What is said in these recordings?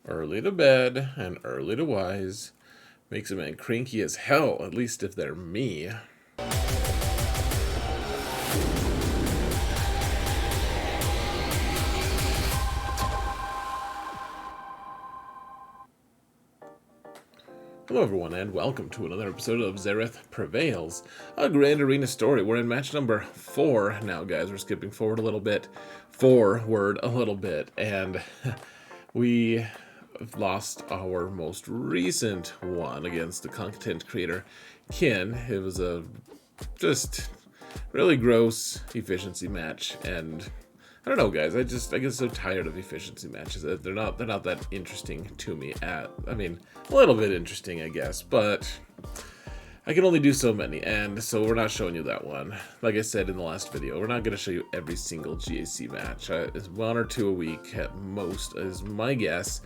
Early to bed and early to wise makes a man cranky as hell, at least if they're me. Hello everyone and welcome to another episode of Xaereth Prevails, a Grand Arena story. We're in match number 4 now, guys. We're skipping forward a little bit, and we lost our most recent one against the content creator Kin. It was a just really gross efficiency match, and I don't know, guys. I get so tired of efficiency matches. They're not that interesting to me. I mean, a little bit interesting, I guess, but I can only do so many, and so we're not showing you that one. Like I said in the last video, we're not going to show you every single GAC match. It's 1 or 2 a week at most, is my guess,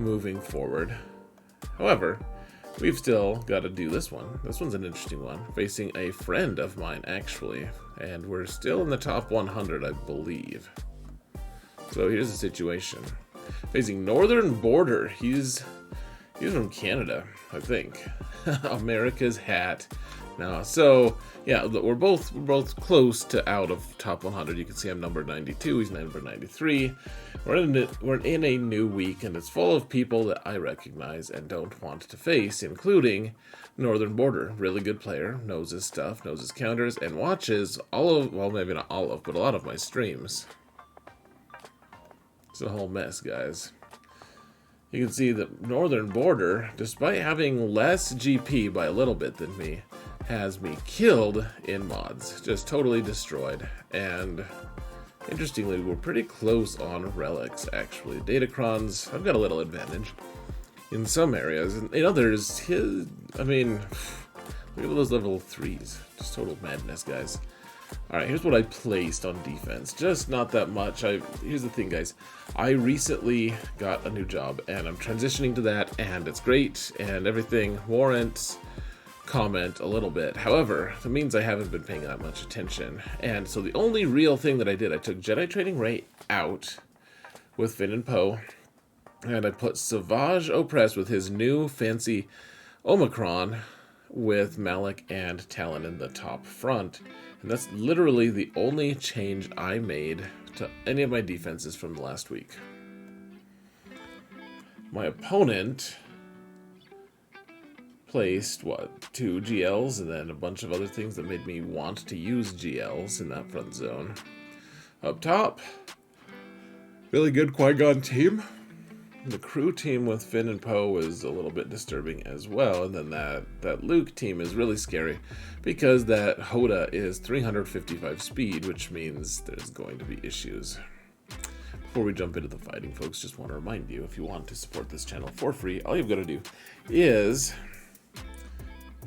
moving forward. However, we've still got to do this one. This one's an interesting one, facing a friend of mine, actually, and we're still in the top 100, I believe. So here's the situation. Facing Northern Border. He's from Canada, I think. America's hat. Now, so yeah, we're both close to out of top 100. You can see I'm number 92. He's number 93. We're in a new week, and it's full of people that I recognize and don't want to face, including Northern Border. Really good player, knows his stuff, knows his counters, and watches all of, well, maybe not all of, but a lot of my streams. It's a whole mess, guys. You can see that Northern Border, despite having less GP by a little bit than me, has me killed in mods. Just totally destroyed. And interestingly, we're pretty close on relics, actually. Datacrons, I've got a little advantage in some areas. And in others, I mean, look at those level 3s. Just total madness, guys. Alright, here's what I placed on defense. Just not that much. Here's the thing, guys. I recently got a new job, and I'm transitioning to that, and it's great, and everything warrants comment a little bit. However, that means I haven't been paying that much attention. And so the only real thing that I did, I took Jedi Training Ray out with Finn and Poe, and I put Savage Opress with his new fancy Omicron with Malak and Talon in the top front. And that's literally the only change I made to any of my defenses from the last week. My opponent placed, 2 GLs and then a bunch of other things that made me want to use GLs in that front zone. Up top, really good Qui-Gon team. The crew team with Finn and Poe was a little bit disturbing as well, and then that Luke team is really scary because that Hoda is 355 speed, which means there's going to be issues. Before we jump into the fighting, folks, just want to remind you, if you want to support this channel for free, all you've got to do is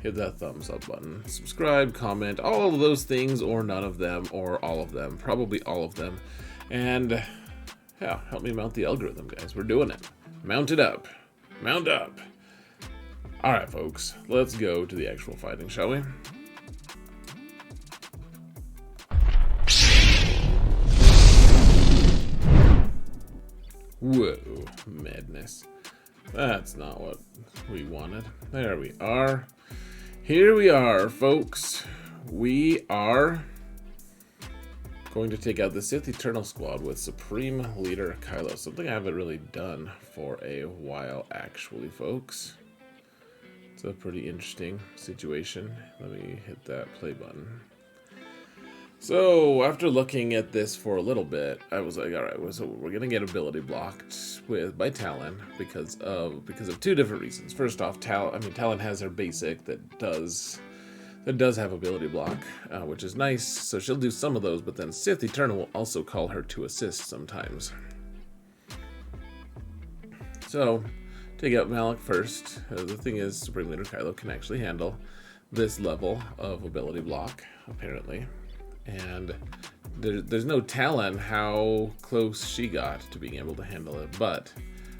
hit that thumbs up button, subscribe, comment, all of those things, or none of them, or all of them, probably all of them, and yeah, help me mount the algorithm, guys. We're doing it. Mount it up. Mount up. Alright, folks. Let's go to the actual fighting, shall we? Whoa. Madness. That's not what we wanted. There we are. Here we are, folks. We are going to take out the Sith Eternal Squad with Supreme Leader Kylo. Something I haven't really done for a while, actually, folks. It's a pretty interesting situation. Let me hit that play button. So, after looking at this for a little bit, I was like, alright, so we're going to get ability blocked by Talon because of 2 different reasons. First off, Talon has her basic that does have ability block, which is nice, so she'll do some of those, but then Sith Eternal will also call her to assist sometimes. So, take out Malak first. The thing is, Supreme Leader Kylo can actually handle this level of ability block, apparently. And there's no Talon how close she got to being able to handle it, but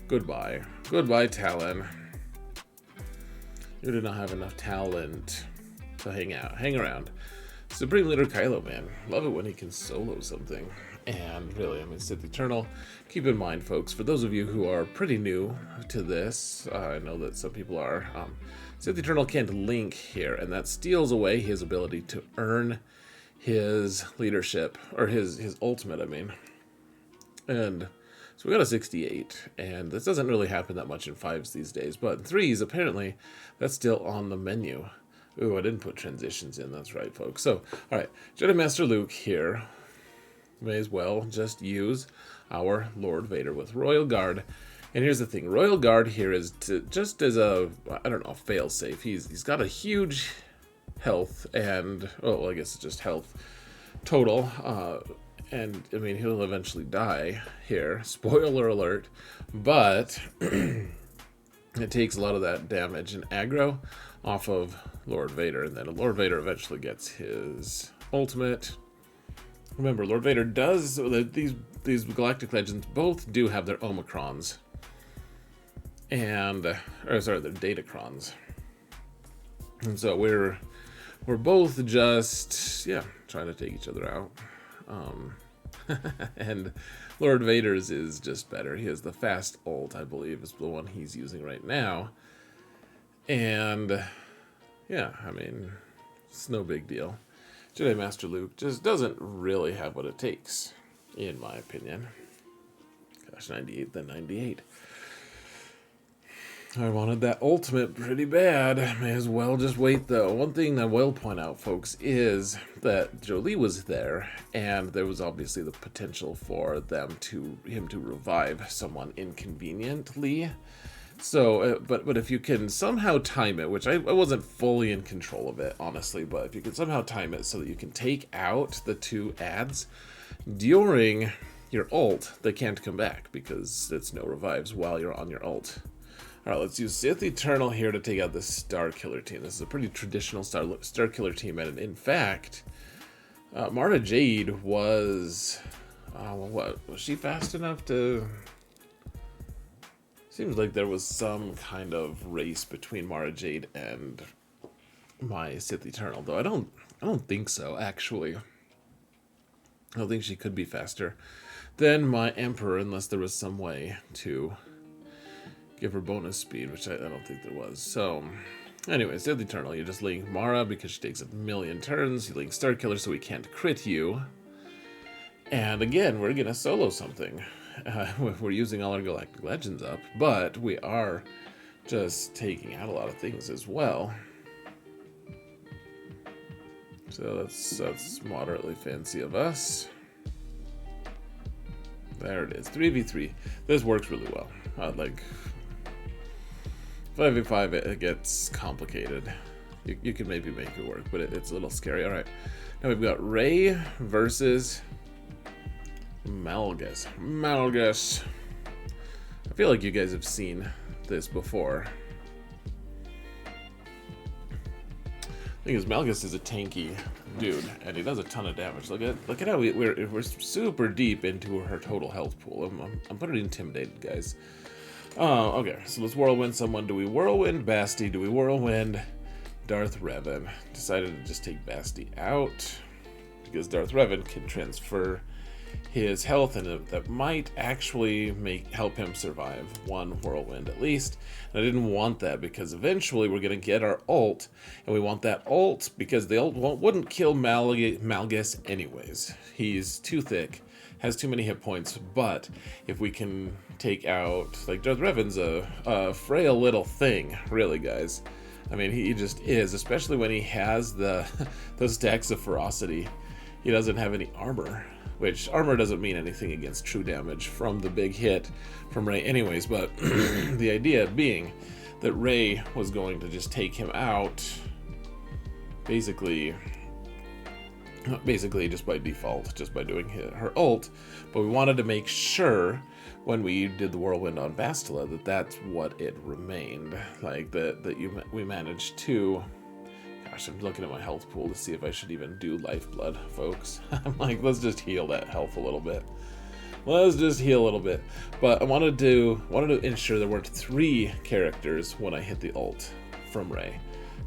goodbye. Goodbye, Talon. You do not have enough talent to hang around. Supreme Leader Kylo, man. Love it when he can solo something. And really, I mean, Sith Eternal, keep in mind, folks, for those of you who are pretty new to this, I know that some people are, Sith Eternal can't link here, and that steals away his ability to earn his leadership, or his ultimate, I mean. And so we got a 68, and this doesn't really happen that much in 5s these days, but in 3s, apparently, that's still on the menu. Ooh, I didn't put transitions in, that's right, folks. So, alright, Jedi Master Luke here. May as well just use our Lord Vader with Royal Guard. And here's the thing, Royal Guard here is just as a, I don't know, fail-safe. He's got a huge health and, well, I guess it's just health total. And, I mean, he'll eventually die here. Spoiler alert. But it takes a lot of that damage and aggro off of Lord Vader. And then Lord Vader eventually gets his ultimate. Remember, Lord Vader does, these Galactic Legends both do have their Omicrons. And, or sorry, their Datacrons. And so we're both just, yeah, trying to take each other out. And Lord Vader's is just better. He has the fast ult, I believe, is the one he's using right now. And, yeah, I mean, it's no big deal. Jedi Master Luke just doesn't really have what it takes, in my opinion. Gosh, 98, then 98. I wanted that ultimate pretty bad. May as well just wait, though. One thing I will point out, folks, is that Jolee was there, and there was obviously the potential for him to revive someone inconveniently. So, but if you can somehow time it, which I wasn't fully in control of it, honestly, but if you can somehow time it so that you can take out the 2 ads during your ult, they can't come back because it's no revives while you're on your ult. Alright, let's use Sith Eternal here to take out this Star Killer team. This is a pretty traditional Star Killer team, and in fact, Mara Jade was, was she fast enough to... Seems like there was some kind of race between Mara Jade and my Sith Eternal, though I don't think so, actually. I don't think she could be faster than my Emperor unless there was some way to give her bonus speed, which I don't think there was. So, anyways, Sith Eternal, you just link Mara because she takes 1,000,000 turns. You link Star Killer so we can't crit you. And again, we're gonna solo something. We're using all our Galactic Legends up, but we are just taking out a lot of things as well. So that's moderately fancy of us. There it is, 3v3. This works really well. Like 5v5, it gets complicated. You can maybe make it work, but it's a little scary. All right, now we've got Rey versus Malgus. I feel like you guys have seen this before. The thing is, Malgus is a tanky dude, and he does a ton of damage. Look at how we're super deep into her total health pool. I'm pretty intimidated, guys. Okay, so let's whirlwind someone. Do we whirlwind Basti? Do we whirlwind Darth Revan? Decided to just take Basti out because Darth Revan can transfer his health, and that might actually help him survive one whirlwind at least. And I didn't want that because eventually we're going to get our ult, and we want that ult because the ult wouldn't kill Malgus anyways. He's too thick, has too many hit points, but if we can take out, like, Darth Revan's a frail little thing, really, guys. I mean, he just is, especially when he has those stacks of ferocity. He doesn't have any armor, which armor doesn't mean anything against true damage from the big hit from Rey anyways, but the idea being that Rey was going to just take him out basically just by default, just by doing her ult, but we wanted to make sure when we did the whirlwind on Bastila that that's what it remained, like we managed to. Gosh, I'm looking at my health pool to see if I should even do lifeblood, folks. I'm like, let's just heal that health a little bit. Let's just heal a little bit. But I wanted to ensure there weren't 3 characters when I hit the ult from Rey.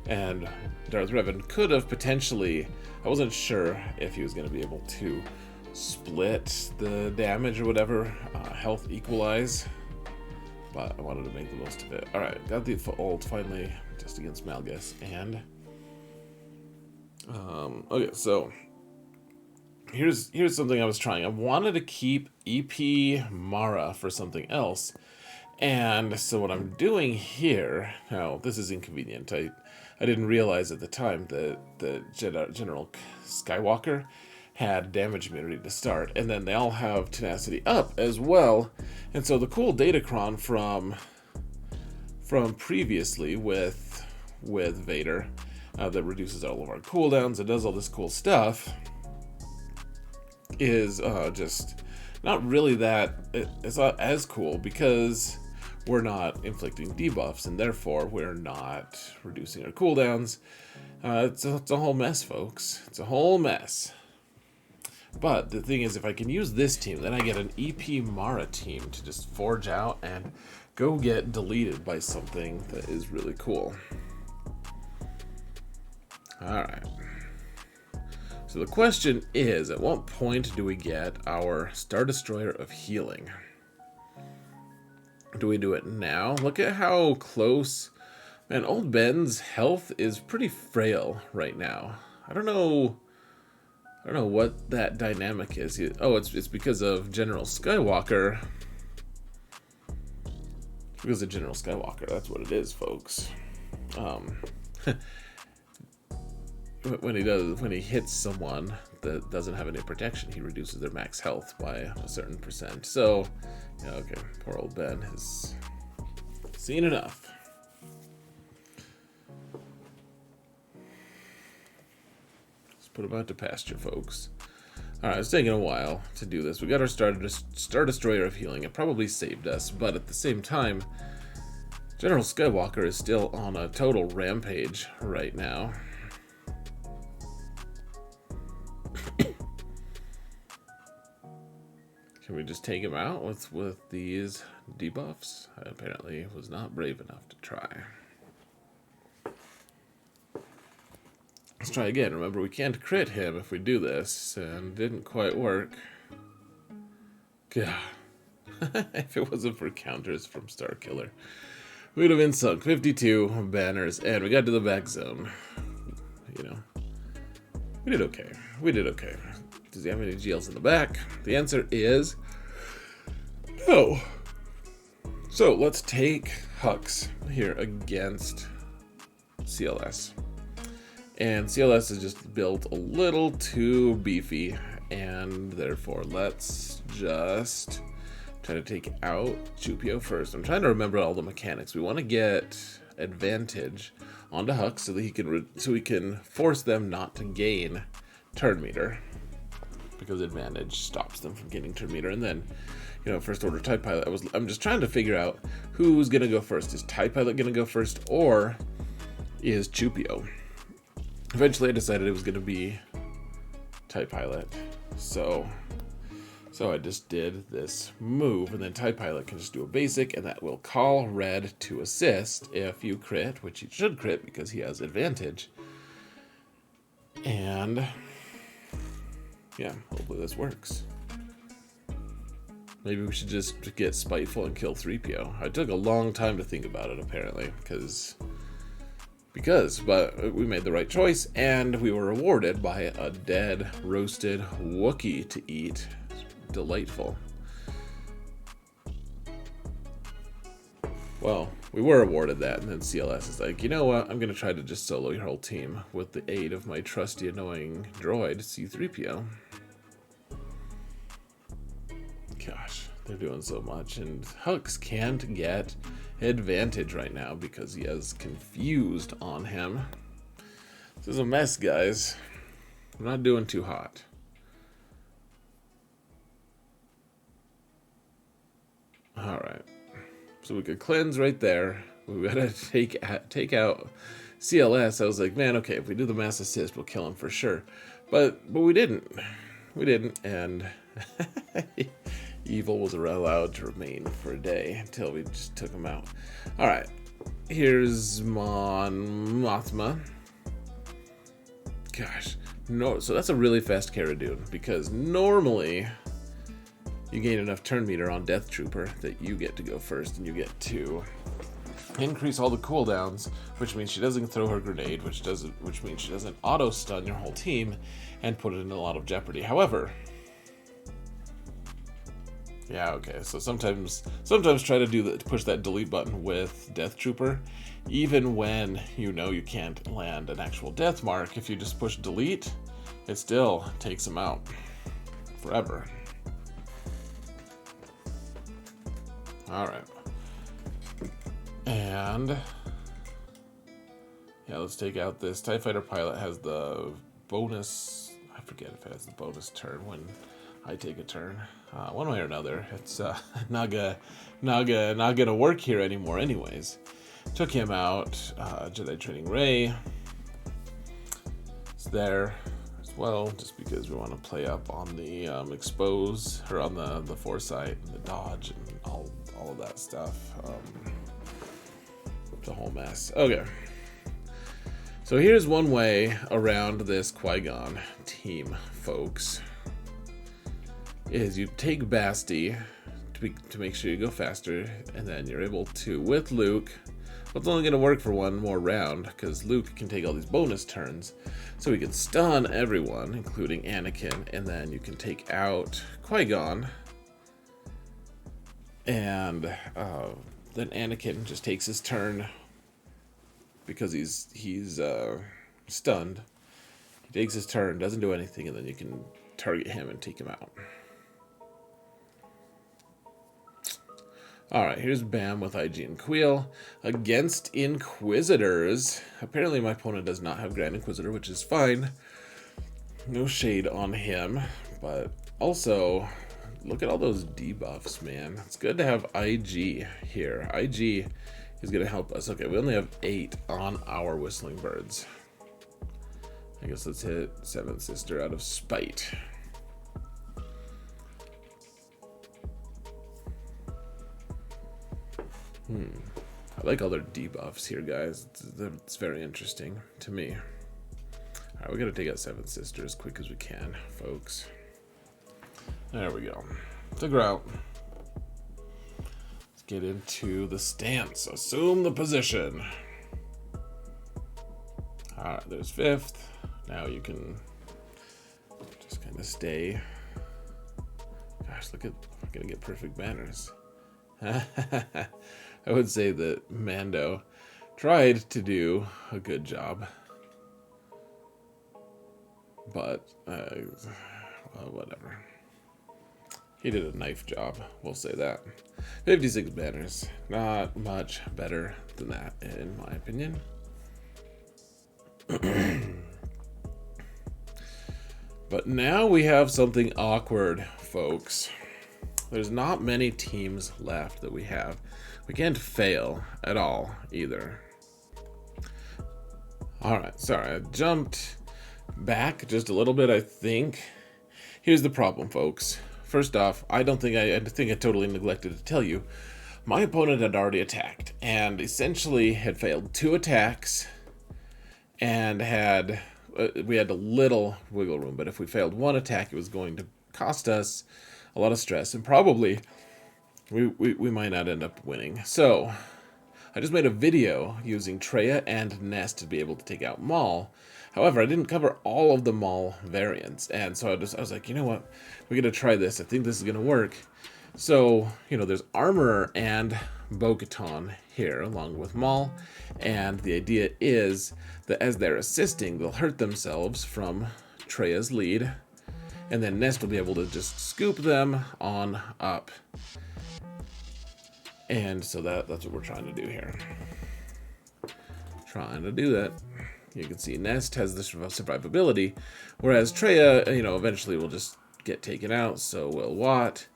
And Darth Revan could have potentially, I wasn't sure if he was going to be able to split the damage or whatever, health equalize. But I wanted to make the most of it. Alright, got the ult finally, just against Malgus. And okay, so here's something I was trying. I wanted to keep EP Mara for something else. And so what I'm doing here, now this is inconvenient. I didn't realize at the time that the General Skywalker had damage immunity to start, and then they all have tenacity up as well. And so the cool datacron from previously with Vader that reduces all of our cooldowns and does all this cool stuff is just not really that. It's not as cool because we're not inflicting debuffs, and therefore we're not reducing our cooldowns. It's a whole mess, folks. It's a whole mess. But the thing is, if I can use this team, then I get an EP Mara team to just forge out and go get deleted by something that is really cool. Alright. So the question is, at what point do we get our Star Destroyer of Healing? Do we do it now? Look at how close. Man, old Ben's health is pretty frail right now. I don't know what that dynamic is. It's because of General Skywalker. It's because of General Skywalker. That's what it is, folks. When he hits someone that doesn't have any protection, he reduces their max health by a certain percent. So, yeah, okay, poor old Ben has seen enough. Let's put him out to pasture, folks. Alright, it's taking a while to do this. We got our Star Destroyer of Healing. It probably saved us, but at the same time, General Skywalker is still on a total rampage right now. Can we just take him out with these debuffs? I apparently was not brave enough to try. Let's try again. Remember, we can't crit him if we do this, and it didn't quite work. God. If it wasn't for counters from Starkiller, we'd have been sunk. 52 banners, and we got to the back zone. You know, we did okay. We did okay. Does he have any GLs in the back? The answer is no. So let's take Hux here against CLS. And CLS is just built a little too beefy, and therefore let's just try to take out Chewpio first. I'm trying to remember all the mechanics. We want to get advantage onto Hux so that he can force them not to gain turn meter, because advantage stops them from getting turn meter. And then, you know, first order TIE Pilot, I'm just trying to figure out who's gonna go first. Is TIE Pilot gonna go first, or is Chewpio? Eventually I decided it was gonna be TIE Pilot, so I just did this move, and then TIE Pilot can just do a basic, and that will call Red to assist if you crit, which he should crit because he has advantage. And yeah, hopefully this works. Maybe we should just get spiteful and kill 3PO. I took a long time to think about it, apparently, but we made the right choice, and we were rewarded by a dead, roasted Wookiee to eat. Delightful. Well, we were awarded that, and then CLS is like, you know what, I'm going to try to just solo your whole team with the aid of my trusty annoying droid, C-3PO. Gosh, they're doing so much, and Hux can't get advantage right now because he has confused on him. This is a mess, guys. I'm not doing too hot. Alright. So we could cleanse right there. We gotta take out CLS. I was like, man, okay, if we do the mass assist, we'll kill him for sure. But we didn't. We didn't, and evil was allowed to remain for a day until we just took him out. Alright. Here's Mon Mothma. Gosh. No, so that's a really fast Cara dude, because normally you gain enough turn meter on Death Trooper that you get to go first, and you get to increase all the cooldowns, which means she doesn't throw her grenade, which means she doesn't auto stun your whole team and put it in a lot of jeopardy. However, yeah, okay, so sometimes try to push that delete button with Death Trooper, even when you know you can't land an actual death mark. If you just push delete, it still takes him out forever. Alright. And yeah, let's take out this TIE Fighter pilot. Has the bonus, I forget if it has the bonus turn when I take a turn. One way or another, it's not gonna work here anymore anyways. Took him out. Jedi Training Ray. It's there as well, just because we want to play up on the expose, or on the foresight, and the dodge, and all of that stuff. It's a whole mess. Okay. So here's one way around this Qui-Gon team, folks. Is you take Basti to make sure you go faster, and then you're able to, with Luke, well, it's only going to work for one more round, because Luke can take all these bonus turns, so he can stun everyone, including Anakin, and then you can take out Qui-Gon, and then Anakin just takes his turn, because he's stunned. He takes his turn, doesn't do anything, and then you can target him and take him out. Alright, here's Bam with IG and Kuiil against Inquisitors. Apparently my opponent does not have Grand Inquisitor, which is fine. No shade on him, but also, look at all those debuffs, man. It's good to have IG here. IG is going to help us. Okay, we only have 8 on our Whistling Birds. I guess let's hit Seventh Sister out of spite. I like all their debuffs here, guys. It's very interesting to me. Alright, we gotta take out Seventh Sister as quick as we can, folks. There we go. Figure out. Let's get into the stance. Assume the position. Alright, there's 5th. Now you can just kind of stay. Gosh, look at, we're gonna get perfect banners. I would say that Mando tried to do a good job, but well, whatever. He did a knife job, we'll say that. 56 banners, not much better than that in my opinion. But now we have something awkward, folks. There's not many teams left that we have. We can't fail at all, either. Alright, sorry, I jumped back just a little bit, I think. Here's the problem, folks. First off, I think I totally neglected to tell you. My opponent had already attacked, and essentially had failed 2 attacks, and we had a little wiggle room, but if we failed 1 attack, it was going to cost us a lot of stress, and probably we might not end up winning. So I just made a video using Traya and Nest to be able to take out Maul. However, I didn't cover all of the Maul variants, and so I was like, you know what, we're gonna try this. I think this is gonna work. So, you know, there's Armorer and Bo-Katan here along with Maul, and the idea is that as they're assisting, they'll hurt themselves from Traya's lead, and then Nest will be able to just scoop them on up. And so that's what we're trying to do here. Trying to do that. You can see Nest has the survivability, whereas Traya, you know, eventually will just get taken out, so will Watt.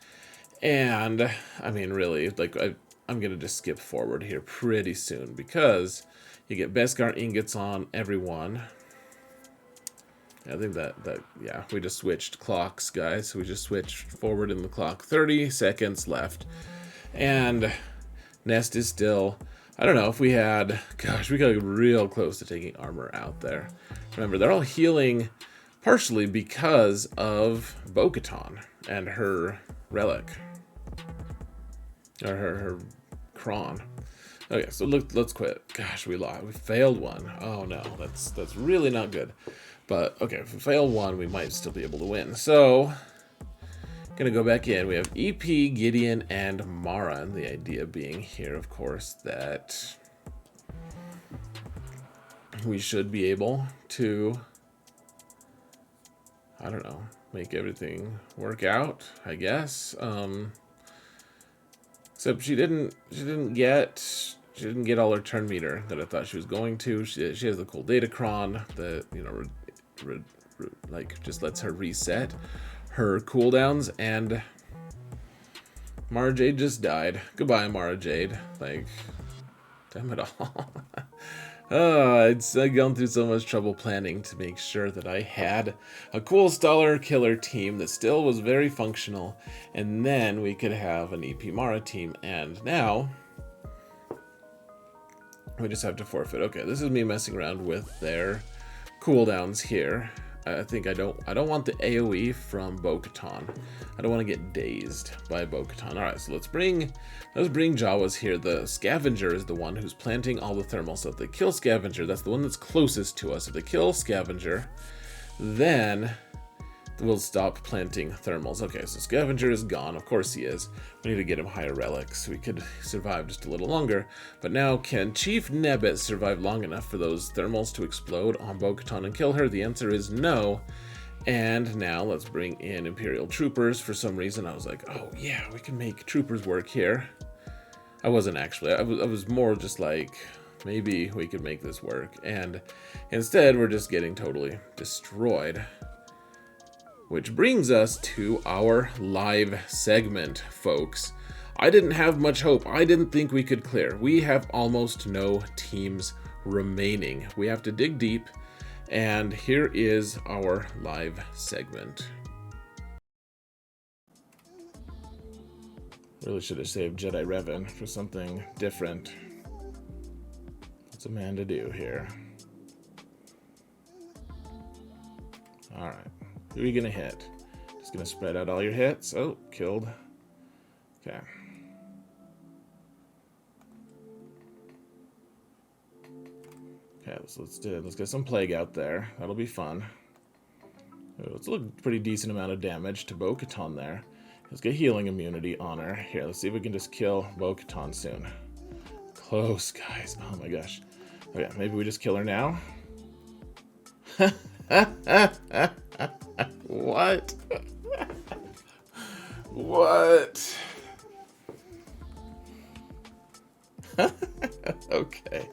And, I mean, really, like, I'm going to just skip forward here pretty soon, because you get Beskar ingots on everyone. I think yeah, we just switched clocks, guys. We just switched forward in the clock. 30 seconds left. And Nest is still, I don't know if we had, gosh, we got real close to taking Armor out there. Remember, they're all healing partially because of Bo-Katan and her relic. Or her Kron. Okay, so let's quit. Gosh, we lost. We failed one. Oh no, that's really not good. But okay, if we fail one, we might still be able to win. So, gonna go back in. We have EP, Gideon, and Mara. And the idea being here, of course, that we should be able to, I don't know, make everything work out, I guess. Except she didn't get all her turn meter that I thought she was going to. She has the cool Datacron that, you know, like just lets her reset her cooldowns, and Mara Jade just died. Goodbye, Mara Jade. Like, damn it all. I'd gone through so much trouble planning to make sure that I had a cool stellar killer team that still was very functional, and then we could have an EP Mara team, and now we just have to forfeit. Okay, this is me messing around with their cooldowns here. I think I don't want the AoE from Bo-Katan. I don't want to get dazed by Bo-Katan. Alright, so let's bring Jawas here. The Scavenger is the one who's planting all the thermal. So if they kill Scavenger, that's the one that's closest to us. If they kill Scavenger, then we'll stop planting thermals. Okay, so Scavenger is gone. Of course he is. We need to get him higher relics. We could survive just a little longer. But now, can Chief Nebit survive long enough for those thermals to explode on Bo-Katan and kill her? The answer is no. And now let's bring in Imperial Troopers. For some reason, I was like, oh yeah, we can make Troopers work here. I wasn't actually. I was more just like, maybe we could make this work. And instead, we're just getting totally destroyed. Which brings us to our live segment, folks. I didn't have much hope. I didn't think we could clear. We have almost no teams remaining. We have to dig deep, and here is our live segment. Really should have saved Jedi Revan for something different. What's a man to do here? Alright. Who are you gonna hit? Just gonna spread out all your hits. Oh, killed. Okay. Okay, let's get some plague out there. That'll be fun. Let's look pretty decent amount of damage to Bo-Katan there. Let's get healing immunity on her. Here, let's see if we can just kill Bo-Katan soon. Close, guys. Oh my gosh. Okay, maybe we just kill her now. What? What? Okay.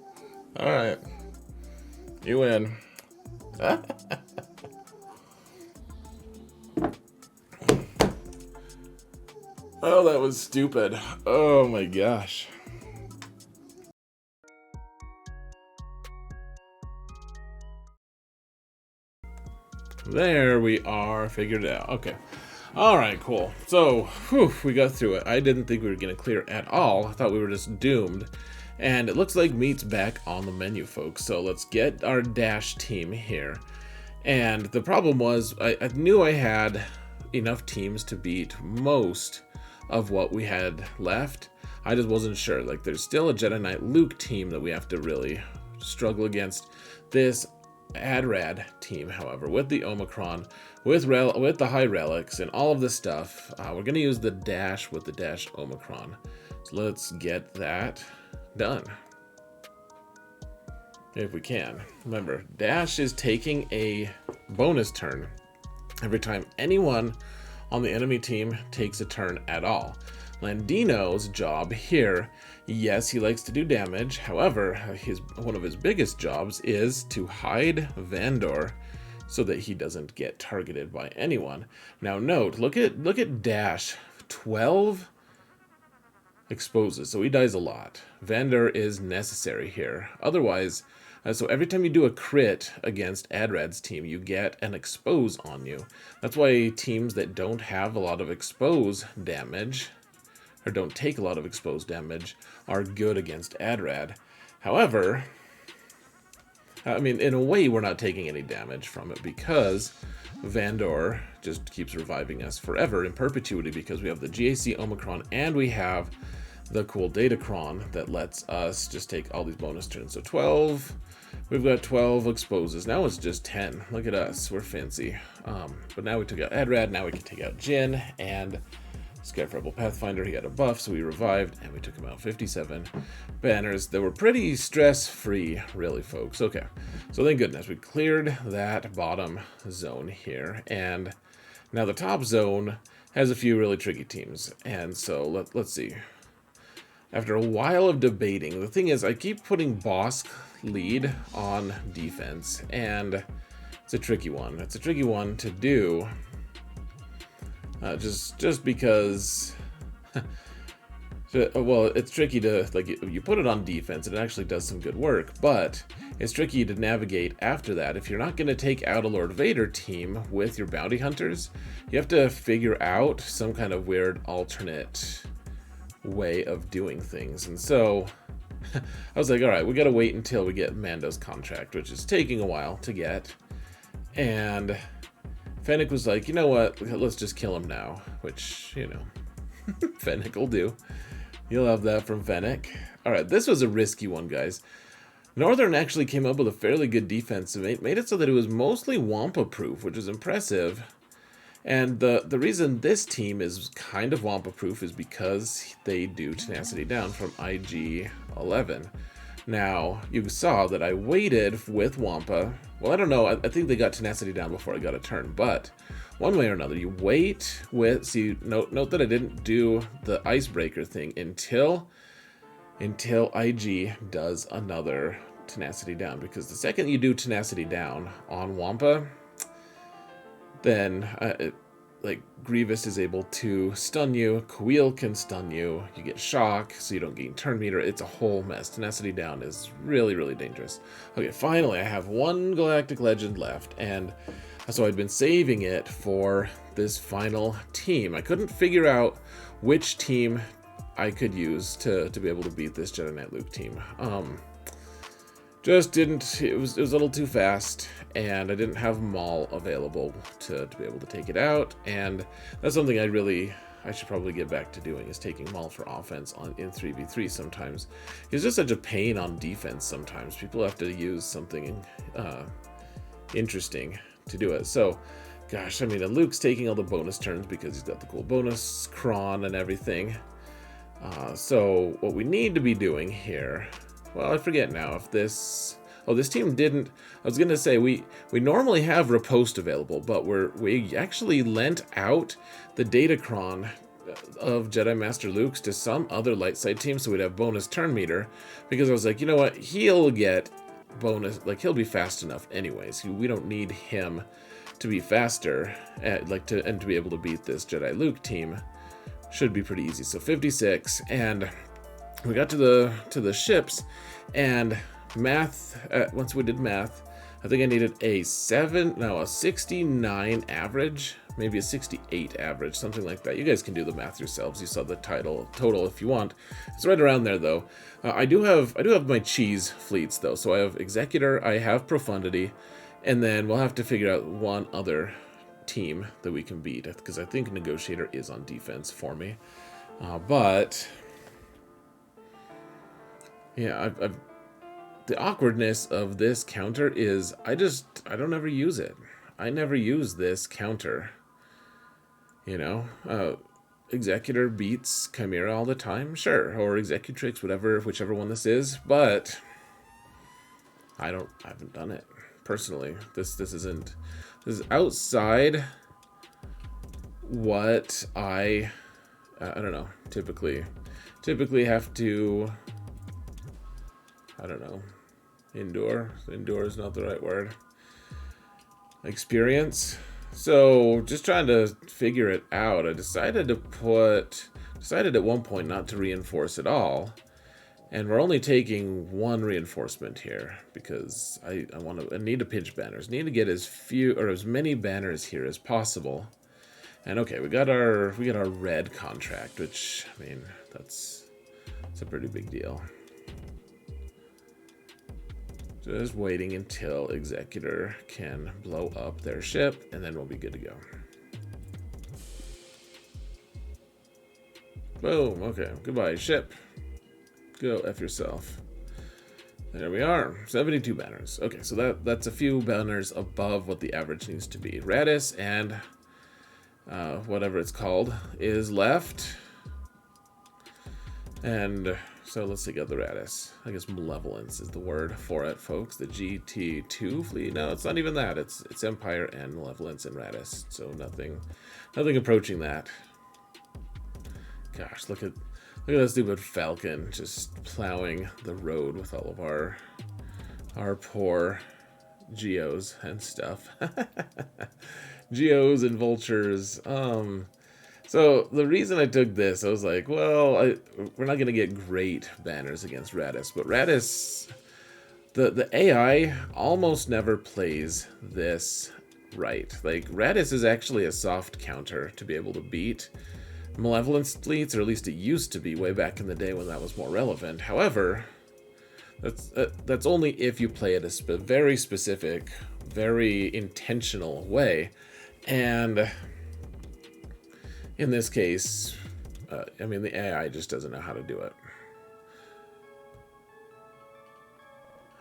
Alright. You win. Oh, that was stupid. Oh my gosh. There we are, figured it out. Okay. Alright, cool. So, whew, we got through it. I didn't think we were going to clear at all. I thought we were just doomed. And it looks like meat's back on the menu, folks. So let's get our dash team here. And the problem was, I knew I had enough teams to beat most of what we had left. I just wasn't sure. Like, there's still a Jedi Knight Luke team that we have to really struggle against. This AdRad team, however, with the Omicron, with the high relics and all of this stuff, we're going to use the dash with the dash Omicron. So let's get that done. If we can. Remember, dash is taking a bonus turn every time anyone on the enemy team takes a turn at all. Landino's job here, yes, he likes to do damage. However, one of his biggest jobs is to hide Vandor so that he doesn't get targeted by anyone. Now note, look at dash. 12 exposes, so he dies a lot. Vandor is necessary here. Otherwise, so every time you do a crit against AdRad's team, you get an expose on you. That's why teams that don't have a lot of expose damage, or don't take a lot of exposed damage, are good against AdRad. However, I mean, in a way, we're not taking any damage from it because Vandor just keeps reviving us forever in perpetuity because we have the GAC Omicron and we have the cool Datacron that lets us just take all these bonus turns. So 12, we've got 12 exposes. Now it's just 10. Look at us, we're fancy. But now we took out AdRad, now we can take out Jin and Scav Rebel Pathfinder. He got a buff, so we revived and we took him out. 57 banners that were pretty stress-free, really, folks. Okay, so thank goodness we cleared that bottom zone here, and now the top zone has a few really tricky teams. And so let's see. After a while of debating, the thing is, I keep putting boss lead on defense, and it's a tricky one. It's a tricky one to do. Just because, well, it's tricky to, like, you put it on defense and it actually does some good work, but it's tricky to navigate after that. If you're not going to take out a Lord Vader team with your bounty hunters, you have to figure out some kind of weird alternate way of doing things. And so I was like, all right, we got to wait until we get Mando's contract, which is taking a while to get. And Fennec was like, you know what, let's just kill him now, which, you know, Fennec will do. You'll have that from Fennec. All right, this was a risky one, guys. Northern actually came up with a fairly good defense and made it so that it was mostly Wampa proof, which is impressive. And the reason this team is kind of Wampa proof is because they do tenacity down from IG 11. Now, you saw that I waited with Wampa. Well, I don't know. I think they got tenacity down before I got a turn. But one way or another, you wait with... See, note that I didn't do the icebreaker thing until IG does another tenacity down. Because the second you do tenacity down on Wampa, then... like, Grievous is able to stun you, Kuiil can stun you, you get shock, so you don't gain turn meter. It's a whole mess. Tenacity down is really, really dangerous. Okay, finally, I have one Galactic Legend left, and so I'd been saving it for this final team. I couldn't figure out which team I could use to be able to beat this Jedi Knight Luke team. Just didn't, it was a little too fast, and I didn't have Maul available to be able to take it out, and that's something I should probably get back to doing, is taking Maul for offense in 3v3 sometimes. He's just such a pain on defense sometimes. People have to use something interesting to do it. So, gosh, I mean, Luke's taking all the bonus turns because he's got the cool bonus cron and everything. So what we need to be doing here... Well, I forget now if this... Oh, this team didn't... I was going to say, we normally have Riposte available, but we actually lent out the Datacron of Jedi Master Luke's to some other light side team, so we'd have bonus turn meter, because I was like, you know what, he'll get bonus... Like, he'll be fast enough anyways. We don't need him to be faster, and to be able to beat this Jedi Luke team. Should be pretty easy. So 56, and... we got to the ships, and math, once we did math, I think I needed a 69 average, maybe a 68 average, something like that. You guys can do the math yourselves. You saw the total if you want. It's right around there though. I do have my cheese fleets though. So I have Executor, I have Profundity, and then we'll have to figure out one other team that we can beat, because I think Negotiator is on defense for me. But yeah, the awkwardness of this counter is I don't ever use it. I never use this counter. You know, Executor beats Chimera all the time, sure, or Executrix, whichever one this is, but I haven't done it personally. This is outside what I don't know, typically have to, I don't know, endure is not the right word, experience. So just trying to figure it out, I decided at one point not to reinforce at all, and we're only taking one reinforcement here because I need to pinch banners, need to get as many banners here as possible. And okay, we got our red contract, which, I mean, it's a pretty big deal. Just waiting until Executor can blow up their ship, and then we'll be good to go. Boom. Okay. Goodbye, ship. Go F yourself. There we are. 72 banners. Okay, so that's a few banners above what the average needs to be. Raddus and whatever it's called is left. And so let's take out the Raddus. I guess Malevolence is the word for it, folks. The GT2 fleet. No, it's not even that. It's Empire and Malevolence and Raddus. So nothing approaching that. Gosh, look at that stupid Falcon just plowing the road with all of our poor Geos and stuff. Geos and Vultures. So the reason I took this, I was like, well, we're not gonna get great banners against Raddus, but Raddus, the AI almost never plays this right. Like, Raddus is actually a soft counter to be able to beat Malevolence fleets, or at least it used to be way back in the day when that was more relevant. However, that's only if you play it a very specific, very intentional way. And in this case, I mean, the AI just doesn't know how to do it.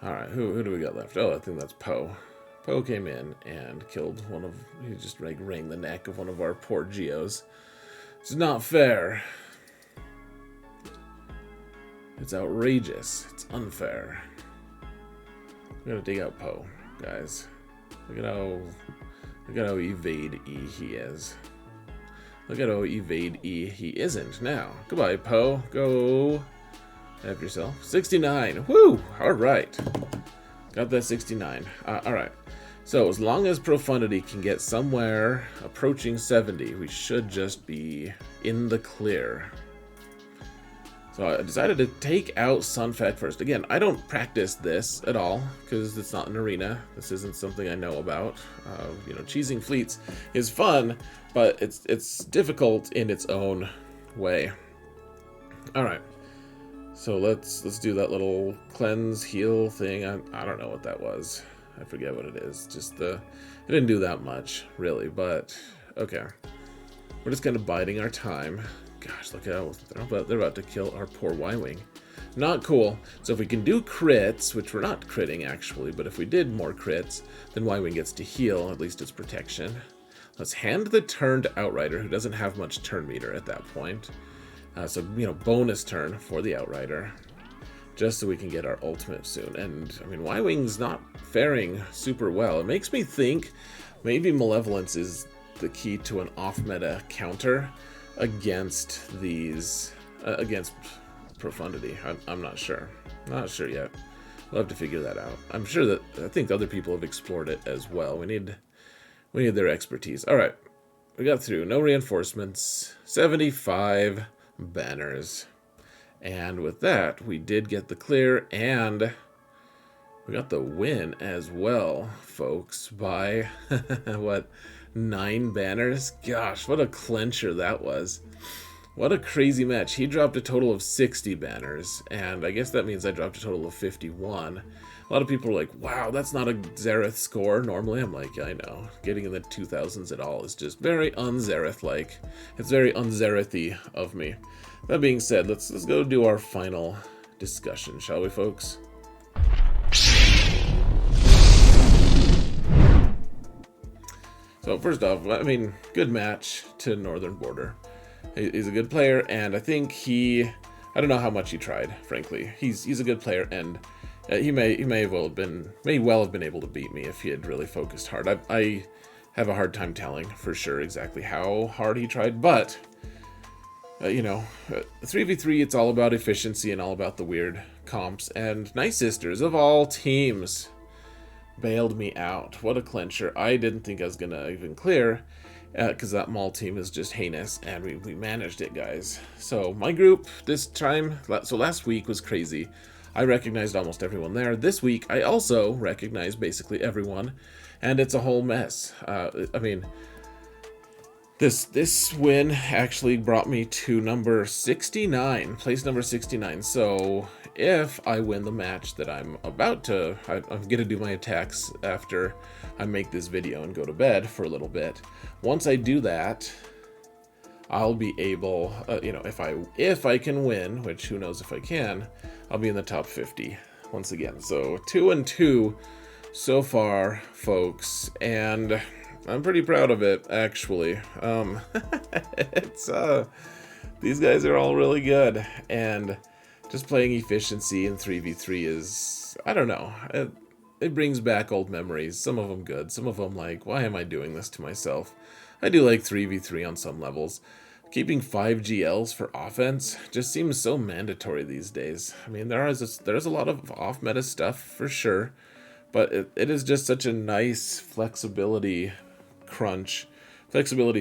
Alright, who do we got left? Oh, I think that's Poe. Poe came in and killed he just like wrung the neck of one of our poor Geos. It's not fair. It's outrageous. It's unfair. I'm gonna dig out Poe, guys. Look at how evade-y he is. Look at how evade-y he isn't now. Goodbye, Poe. Go have yourself. 69. Woo! Alright. Got that 69. Alright. So, as long as Profundity can get somewhere approaching 70, we should just be in the clear. So I decided to take out Sunfat first. Again, I don't practice this at all, because it's not an arena. This isn't something I know about. You know, cheesing fleets is fun, but it's difficult in its own way. Alright. So let's do that little cleanse, heal thing. I don't know what that was. I forget what it is. It didn't do that much, really, but okay. We're just kind of biding our time. Gosh, look how they're about to kill our poor Y-Wing. Not cool. So if we can do crits, which we're not critting actually, but if we did more crits, then Y-Wing gets to heal, at least its protection. Let's hand the turn to Outrider, who doesn't have much turn meter at that point. So, you know, bonus turn for the Outrider. Just so we can get our ultimate soon. And, I mean, Y-Wing's not faring super well. It makes me think maybe Malevolence is the key to an off-meta counter against these, against Profundity. I'm not sure. Not sure yet. We'll have to figure that out. I'm sure that, I think other people have explored it as well. We need their expertise. Alright, we got through. No reinforcements. 75 banners. And with that, we did get the clear, and we got the win as well, folks, by, what, 9 banners? Gosh, what a clincher that was. What a crazy match. He dropped a total of 60 banners, and I guess that means I dropped a total of 51. A lot of people are like, wow, that's not a Xaereth score. Normally, I'm like, yeah, I know. Getting in the 2000s at all is just very un-Xaereth-like. It's very un-Xaereth-y of me. That being said, let's go do our final discussion, shall we, folks? So first off, I mean, good match to Northern Border. He's a good player, and I think I don't know how much he tried, frankly. He's a good player, and he may well have been able to beat me if he had really focused hard. I have a hard time telling for sure exactly how hard he tried, but you know, 3v3, it's all about efficiency and all about the weird comps, and Night Sisters, of all teams, bailed me out. What a clincher. I didn't think I was going to even clear, because that Maul team is just heinous, and we managed it, guys. So my group this time, so last week was crazy. I recognized almost everyone there. This week, I also recognized basically everyone, and it's a whole mess. I mean, This win actually brought me to number 69, place number 69. So if I win the match that I'm about to, I'm gonna do my attacks after I make this video and go to bed for a little bit. Once I do that, I'll be able, you know, if I can win, which who knows if I can, I'll be in the top 50 once again. So 2-2 so far, folks, and I'm pretty proud of it, actually. It's these guys are all really good, and just playing efficiency in 3v3 is, I don't know, it brings back old memories. Some of them good, some of them like, why am I doing this to myself? I do like 3v3 on some levels. Keeping 5 GLs for offense just seems so mandatory these days. I mean, there's a lot of off-meta stuff for sure, but it is just such a nice flexibility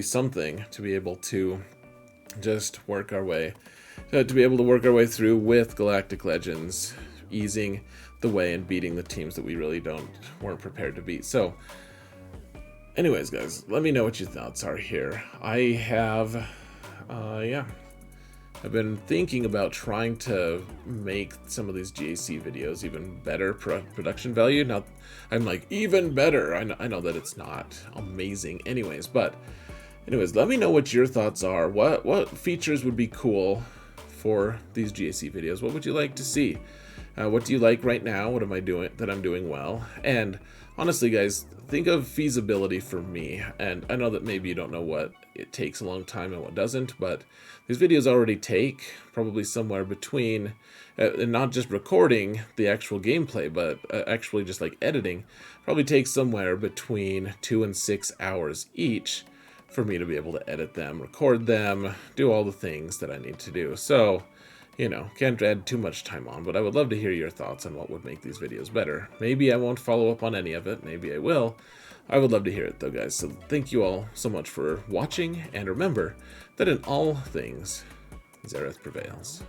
something to be able to just work our way, to be able to work our way through with Galactic Legends, easing the way and beating the teams that we really weren't prepared to beat. So anyways, guys, let me know what your thoughts are here. I have I've been thinking about trying to make some of these GAC videos even better production value. Now, I'm like, even better. I know that it's not amazing anyways, but anyways, let me know what your thoughts are. What features would be cool for these GAC videos? What would you like to see? What do you like right now? What am I doing that I'm doing well? And honestly, guys, think of feasibility for me. And I know that maybe you don't know what it takes a long time and what doesn't, but these videos already take probably somewhere between, and not just recording the actual gameplay, but actually just like editing, probably takes somewhere between 2 and 6 hours each for me to be able to edit them, record them, do all the things that I need to do. So, you know, can't add too much time on, but I would love to hear your thoughts on what would make these videos better. Maybe I won't follow up on any of it, maybe I will. I would love to hear it though, guys. So thank you all so much for watching, and remember that in all things, Xaereth prevails.